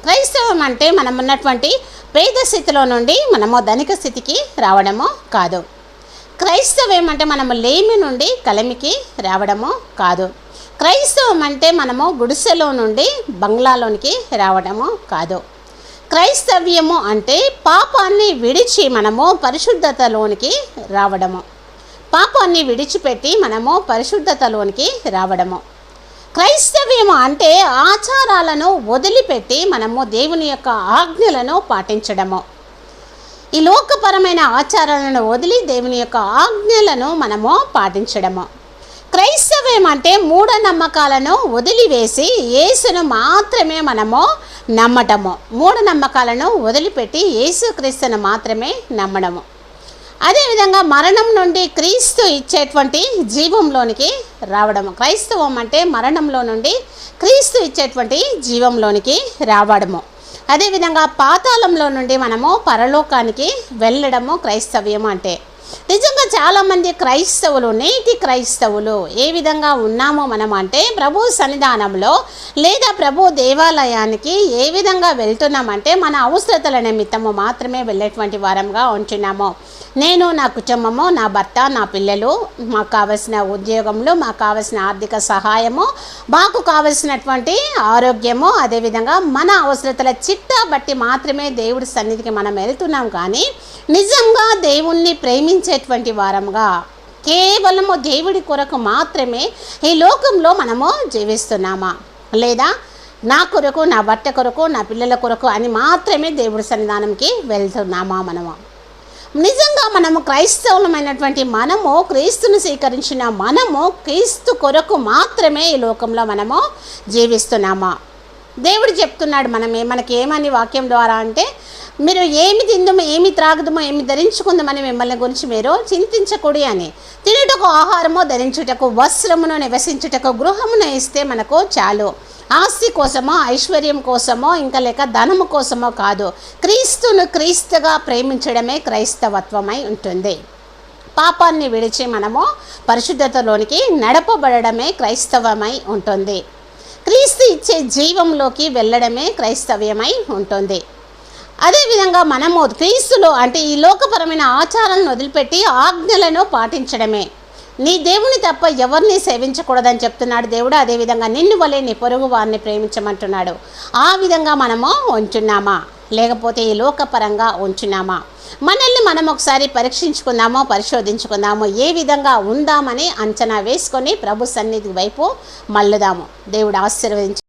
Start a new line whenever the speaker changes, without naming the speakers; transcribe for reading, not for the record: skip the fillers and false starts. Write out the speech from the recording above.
క్రైస్తవం అంటే మనం ఉన్నటువంటి పేద స్థితిలో నుండి మనము ధనిక స్థితికి రావడము కాదు. క్రైస్తవం అంటే మనము లేమి నుండి కలిమికి రావడము కాదు. క్రైస్తవం అంటే మనము గుడిసెలో నుండి బంగ్లాలోనికి రావడము కాదు. క్రైస్తవ్యము అంటే పాపాన్ని విడిచి మనము పరిశుద్ధతలోనికి రావడము. పాపాన్ని విడిచిపెట్టి మనము పరిశుద్ధతలోనికి రావడము. క్రైస్తవ్యము అంటే ఆచారాలను వదిలిపెట్టి మనము దేవుని యొక్క ఆజ్ఞలను పాటించడము. ఈ లోకపరమైన ఆచారాలను వదిలి దేవుని యొక్క ఆజ్ఞలను మనము పాటించడము. క్రైస్తవ్యం అంటే మూఢనమ్మకాలను వదిలివేసి యేసును మాత్రమే మనము నమ్మటము. మూఢనమ్మకాలను వదిలిపెట్టి యేసుక్రీస్తును మాత్రమే నమ్మడము. అదేవిధంగా మరణం నుండి క్రీస్తు ఇచ్చేటువంటి జీవంలోనికి రావడము. క్రైస్తవం అంటే మరణంలో నుండి క్రీస్తు ఇచ్చేటువంటి జీవంలోనికి రావడము. అదేవిధంగా పాతాళంలో నుండి మనము పరలోకానికి వెళ్ళడము క్రైస్తవ్యం అంటే. నిజంగా చాలామంది క్రైస్తవులు, నేటి క్రైస్తవులు ఏ విధంగా ఉన్నామో మనం అంటే ప్రభు సన్నిధానంలో లేదా ప్రభు దేవాలయానికి ఏ విధంగా వెళ్తున్నామంటే మన అవసరతల నిమిత్తము మాత్రమే వెళ్ళేటువంటి వారంగా ఉంటున్నాము. నేను, నా కుటుంబము, నా భర్త, నా పిల్లలు, మాకు కావలసిన ఉద్యోగంలో మాకు కావలసిన ఆర్థిక సహాయము, మాకు కావలసినటువంటి ఆరోగ్యము, అదేవిధంగా మన అవసరతల చిట్టా బట్టి మాత్రమే దేవుడి సన్నిధికి మనం వెళ్తున్నాం. కానీ నిజంగా దేవుణ్ణి ప్రేమించేటువంటి వారంగా కేవలము దేవుడి కొరకు మాత్రమే ఈ లోకంలో మనము జీవిస్తున్నామా, లేదా నా కొరకు, నా భర్త కొరకు, నా పిల్లల కొరకు అని మాత్రమే దేవుడి సన్నిధానంకి వెళ్తున్నామా మనము? నిజంగా మనము క్రైస్తవులమైనటువంటి మనము, క్రీస్తును స్వీకరించిన మనము క్రీస్తు కొరకు మాత్రమే ఈ లోకంలో మనము జీవిస్తున్నామా? దేవుడు చెప్తున్నాడు మనకి ఏమని వాక్యం ద్వారా అంటే, మీరు ఏమి తిందుమో, ఏమి త్రాగుదమో, ఏమి ధరించుకుందామని మిమ్మల్ని గురించి మీరు చింతించకూడి అని. తినుటకు ఆహారము, ధరించుటకు వస్త్రమును, నివసించుటకు గృహమును ఇస్తే మనకు చాలు. ఆస్తి కోసమో, ఐశ్వర్యం కోసమో, ఇంకా లేక ధనము కోసమో కాదు. క్రీస్తును క్రీస్తుగా ప్రేమించడమే క్రైస్తవత్వమై ఉంటుంది. పాపాన్ని విడిచి మనము పరిశుద్ధతలోనికి నడపబడమే క్రైస్తవమై ఉంటుంది. క్రీస్తు ఇచ్చే జీవంలోకి వెళ్ళడమే క్రైస్తవ్యమై ఉంటుంది. అదేవిధంగా మనము క్రీస్తులో అంటే ఈ లోకపరమైన ఆచారాలను వదిలిపెట్టి ఆజ్ఞలను పాటించడమే. నీ దేవుని తప్ప ఎవరిని సేవించకూడదని చెప్తున్నాడు దేవుడు. అదేవిధంగా నిన్ను వలె నీ పొరుగు వారిని ప్రేమించమంటున్నాడు. ఆ విధంగా మనము ఉంచున్నామా, లేకపోతే ఈ లోకపరంగా ఉంచున్నామా? మనల్ని మనం ఒకసారి పరీక్షించుకుందామో, పరిశోధించుకుందామో, ఏ విధంగా ఉందామని అంచనా వేసుకొని ప్రభు సన్నిధి వైపు మళ్ళుదాము. దేవుడు ఆశీర్వదించి